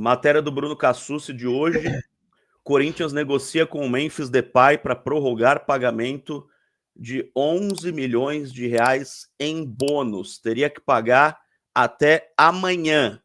Matéria do Bruno Cassucci de hoje. Corinthians negocia com o Memphis Depay para prorrogar pagamento de 11 milhões de reais em bônus. Teria que pagar até amanhã.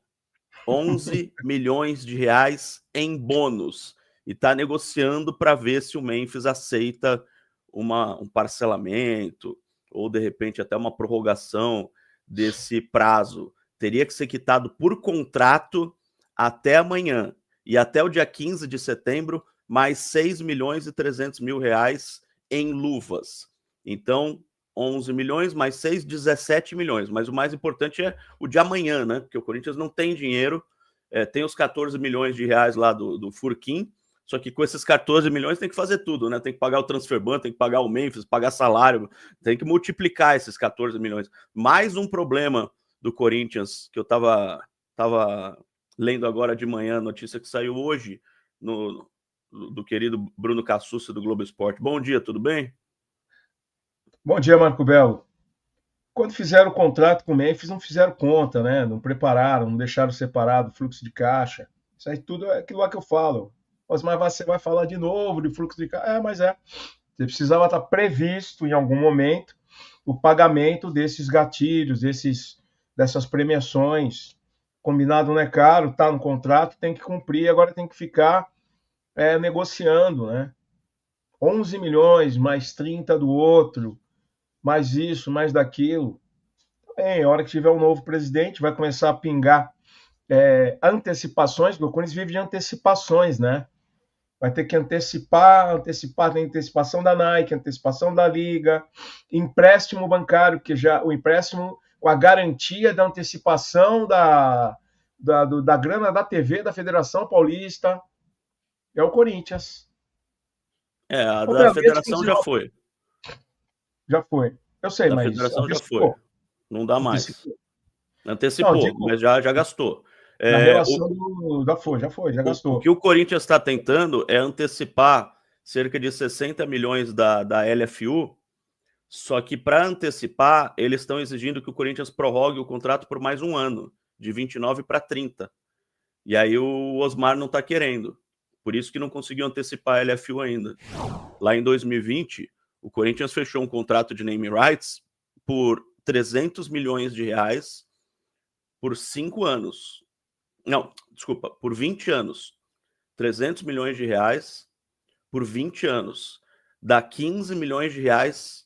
11 milhões de reais em bônus. E está negociando para ver se o Memphis aceita um parcelamento ou, de repente, até uma prorrogação desse prazo. Teria que ser quitado por contrato até amanhã. E até o dia 15 de setembro, mais 6 milhões e 300 mil reais em luvas. Então, 11 milhões, mais 6, 17 milhões. Mas o mais importante é o de amanhã, né? Porque o Corinthians não tem dinheiro. Tem os 14 milhões de reais lá do Furquim, só que com esses 14 milhões tem que fazer tudo, né? Tem que pagar o transfer ban, tem que pagar o Memphis, pagar salário, tem que multiplicar esses 14 milhões. Mais um problema do Corinthians, que eu tava lendo agora de manhã, notícia que saiu hoje, do querido Bruno Cassucci, do Globo Esporte. Bom dia, tudo bem? Bom dia, Marco Belo. Quando fizeram o contrato com o Memphis, não fizeram conta, né? Não prepararam, não deixaram separado o fluxo de caixa. Isso aí tudo é aquilo lá que eu falo. Mas você vai falar de novo de fluxo de caixa? Mas é. Você precisava estar previsto em algum momento o pagamento desses gatilhos, dessas premiações. Combinado não é caro, está no contrato, tem que cumprir, agora tem que ficar negociando, né? 11 milhões, mais 30 do outro, mais isso, mais daquilo. A hora que tiver um novo presidente, vai começar a pingar antecipações, porque o Corinthians vive de antecipações, né? Vai ter que antecipar, tem antecipação da Nike, antecipação da Liga, empréstimo bancário, que já o empréstimo com a garantia da antecipação da grana da TV da Federação Paulista. É o Corinthians. A da Outra vez, federação já foi. Já foi. Eu sei, Da mas federação já foi. antecipou. Não dá mais. Não, Antecipou, digo, mas já gastou. na relação já O gastou. que o Corinthians está tentando é antecipar cerca de 60 milhões da LFU, só que para antecipar, eles estão exigindo que o Corinthians prorrogue o contrato por mais um ano, de 29 para 30. E aí o Osmar não está querendo. Por isso que não conseguiu antecipar a LFU ainda. Lá em 2020, o Corinthians fechou um contrato de name rights por 300 milhões de reais por 5 anos. Não, desculpa, por 20 anos. 300 milhões de reais por 20 anos. Dá 15 milhões de reais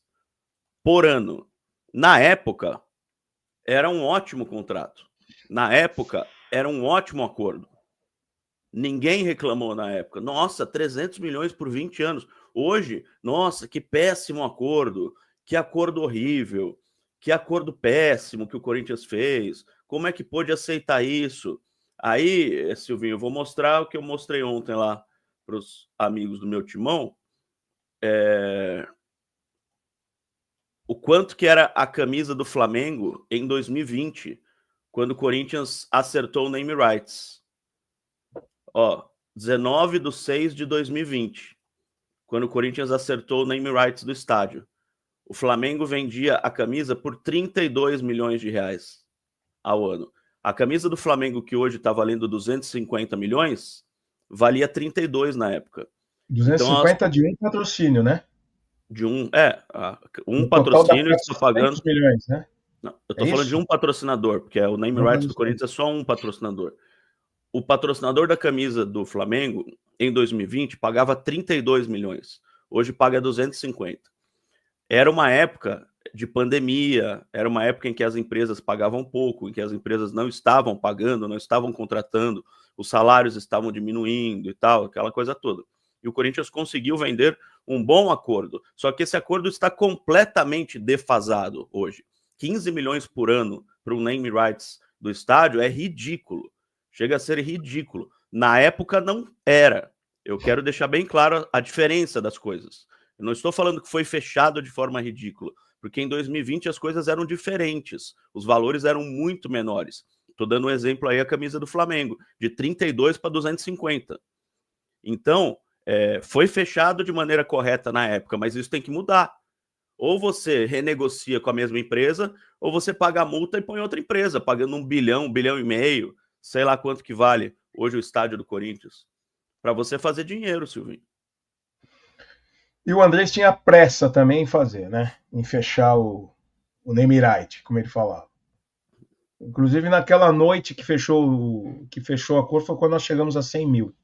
por ano. Na época, era um ótimo contrato. Na época, era um ótimo acordo. Ninguém reclamou na época. Nossa, 300 milhões por 20 anos. Hoje, nossa, que péssimo acordo. Que acordo horrível. Que acordo péssimo que o Corinthians fez. Como é que pôde aceitar isso? Aí, Silvinho, eu vou mostrar o que eu mostrei ontem lá para os amigos do meu timão. O quanto que era a camisa do Flamengo em 2020, quando o Corinthians acertou o name rights. 19 de 6 de 2020, quando o Corinthians acertou o name rights do estádio. O Flamengo vendia a camisa por 32 milhões de reais ao ano. A camisa do Flamengo, que hoje está valendo 250 milhões, valia 32 na época. 250 então, de um patrocínio, né? De um patrocínio está pagando milhões, né? Não, eu estou falando de um patrocinador, porque o name rights do Corinthians é só um patrocinador. O patrocinador da camisa do Flamengo, em 2020, pagava 32 milhões. Hoje paga 250. Era uma época de pandemia, era uma época em que as empresas pagavam pouco, em que as empresas não estavam pagando, não estavam contratando, os salários estavam diminuindo e tal, aquela coisa toda. E o Corinthians conseguiu vender um bom acordo. Só que esse acordo está completamente defasado hoje. 15 milhões por ano para o name rights do estádio é ridículo. Chega a ser ridículo. Na época não era. Eu quero deixar bem claro a diferença das coisas. Eu não estou falando que foi fechado de forma ridícula, porque em 2020 as coisas eram diferentes. Os valores eram muito menores. Estou dando um exemplo aí, a camisa do Flamengo, de 32 para 250. Então, foi fechado de maneira correta na época, mas isso tem que mudar. Ou você renegocia com a mesma empresa, ou você paga a multa e põe outra empresa, pagando 1 bilhão, 1,5 bilhão, sei lá quanto que vale hoje o estádio do Corinthians, para você fazer dinheiro, Silvinho. E o Andrés tinha pressa também em fazer, né? Em fechar o Nemirite, como ele falava. Inclusive, naquela noite que fechou a cor foi quando nós chegamos a 100 mil.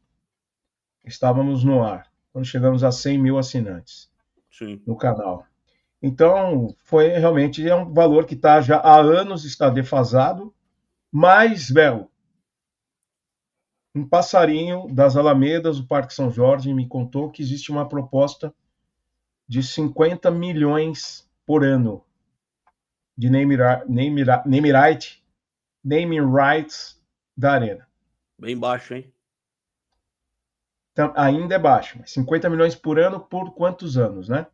Estávamos no ar, quando chegamos a 100 mil assinantes. Sim. No canal. Então, realmente é um valor que está já há anos está defasado, mas, Bel, um passarinho das Alamedas do Parque São Jorge me contou que existe uma proposta de 50 milhões por ano de naming rights da Arena. Bem baixo, hein? Então, ainda é baixo, mas 50 milhões por ano por quantos anos, né?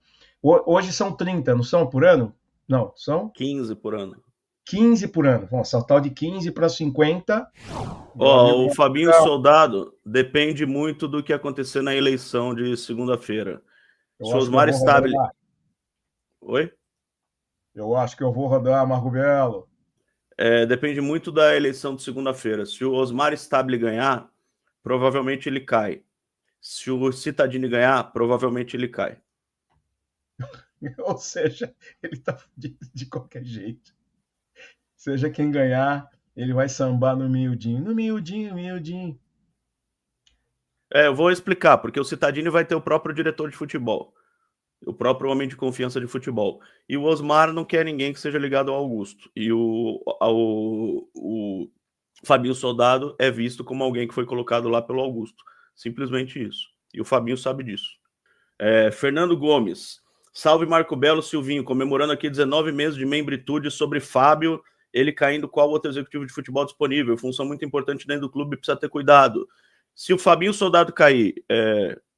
Hoje são 30, não são por ano? Não, são 15 por ano. 15 por ano. Vamos saltar de 15 para 50. O Fabinho Soldado depende muito do que acontecer na eleição de segunda-feira. Se o Osmar Stabile... Oi? Eu acho que eu vou rodar, Marco Belo. Depende muito da eleição de segunda-feira. Se o Osmar Stabile ganhar, provavelmente ele cai. Se o Cittadini ganhar, provavelmente ele cai. Ou seja, ele tá de qualquer jeito. Seja quem ganhar, ele vai sambar no miudinho. No miudinho, miudinho. Eu vou explicar, porque o Cittadini vai ter o próprio diretor de futebol. O próprio homem de confiança de futebol. E o Osmar não quer ninguém que seja ligado ao Augusto. E o Fabinho Soldado é visto como alguém que foi colocado lá pelo Augusto. Simplesmente isso. E o Fabinho sabe disso. Fernando Gomes. Salve Marco Belo, Silvinho. Comemorando aqui 19 meses de membritude sobre Fábio. Ele caindo qual outro executivo de futebol disponível. Função muito importante dentro do clube, precisa ter cuidado. Se o Fabinho Soldado cair,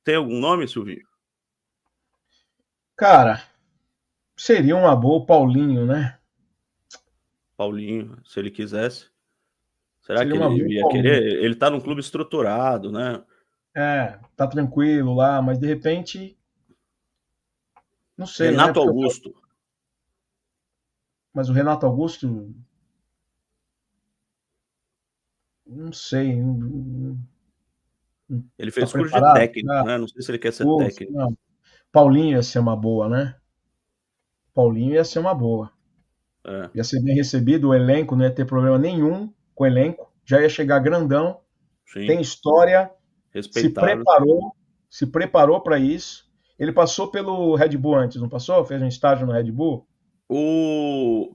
tem algum nome, Silvinho? Cara, seria uma boa o Paulinho, né? Paulinho, se ele quisesse. Será que ele ia querer? Ele tá num clube estruturado, né? Tá tranquilo lá, mas de repente... Não sei, Renato Augusto. Mas o Renato Augusto... Não sei. Ele fez curso de técnico, né? Não sei se ele quer ser técnico. Não. Paulinho ia ser uma boa, né? Paulinho ia ser uma boa. Ia ser bem recebido, o elenco não ia ter problema nenhum com o elenco. Já ia chegar grandão. Sim. Tem história. Se preparou para isso. Ele passou pelo Red Bull antes, não passou? Fez um estágio no Red Bull?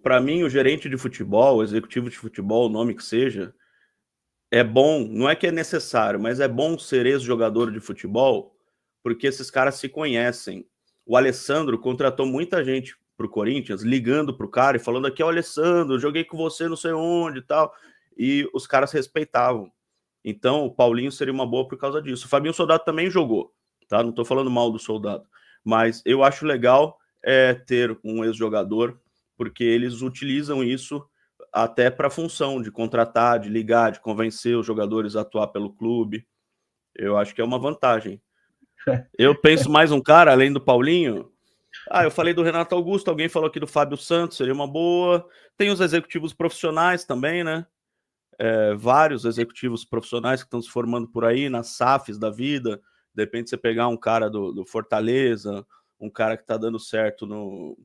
Para mim, o gerente de futebol, o executivo de futebol, o nome que seja, é bom, não é que é necessário, mas é bom ser ex-jogador de futebol, porque esses caras se conhecem. O Alessandro contratou muita gente pro Corinthians, ligando pro cara e falando: aqui é o Alessandro, joguei com você não sei onde e tal, e os caras respeitavam. Então, o Paulinho seria uma boa por causa disso. O Fabinho Soldado também jogou, tá? Não tô falando mal do Soldado, mas eu acho legal ter um ex-jogador, porque eles utilizam isso até para a função de contratar, de ligar, de convencer os jogadores a atuar pelo clube. Eu acho que é uma vantagem. Eu penso mais um cara, além do Paulinho. Eu falei do Renato Augusto, alguém falou aqui do Fábio Santos, seria uma boa. Tem os executivos profissionais também, né? Vários executivos profissionais que estão se formando por aí, nas SAFs da vida. De repente você pegar um cara do Fortaleza, um cara que está dando certo no,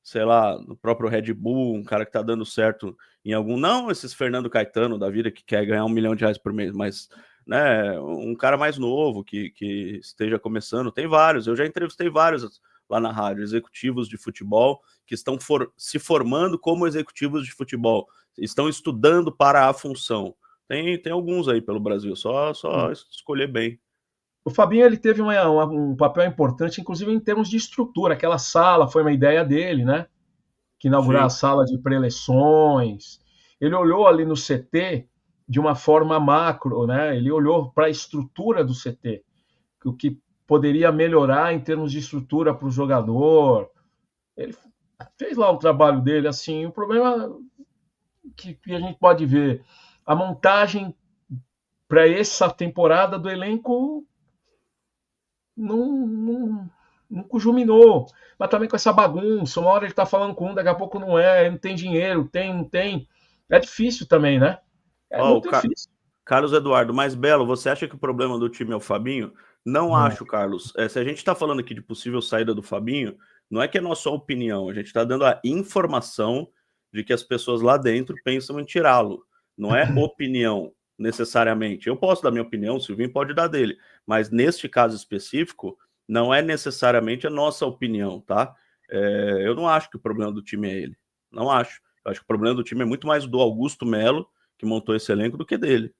sei lá, no próprio Red Bull, um cara que tá dando certo em algum... Não esses Fernando Caetano da vida que quer ganhar R$1 milhão por mês, mas né, um cara mais novo que esteja começando. Tem vários, eu já entrevistei vários lá na rádio, executivos de futebol que estão se formando como executivos de futebol, estão estudando para a função. Tem alguns aí pelo Brasil, só escolher bem. O Fabinho ele teve um papel importante, inclusive em termos de estrutura. Aquela sala foi uma ideia dele, né? Que inaugurar a sala de preleções. Ele olhou ali no CT de uma forma macro, né? Ele olhou para a estrutura do CT, o que poderia melhorar em termos de estrutura para o jogador. Ele fez lá o trabalho dele, assim. O problema que a gente pode ver, a montagem para essa temporada do elenco não culminou, mas também com essa bagunça, uma hora ele tá falando com um, daqui a pouco não é, não tem dinheiro, não tem, é difícil também, né? Muito difícil. Carlos Eduardo, mas Belo, você acha que o problema do time é o Fabinho? Não acho, Carlos. Se a gente está falando aqui de possível saída do Fabinho, não é que é nossa opinião, a gente está dando a informação de que as pessoas lá dentro pensam em tirá-lo. Não é opinião, necessariamente. Eu posso dar minha opinião, o Silvinho pode dar dele, mas neste caso específico, não é necessariamente a nossa opinião, tá? Eu não acho que o problema do time é ele. Não acho. Eu acho que o problema do time é muito mais do Augusto Melo, que montou esse elenco, do que dele.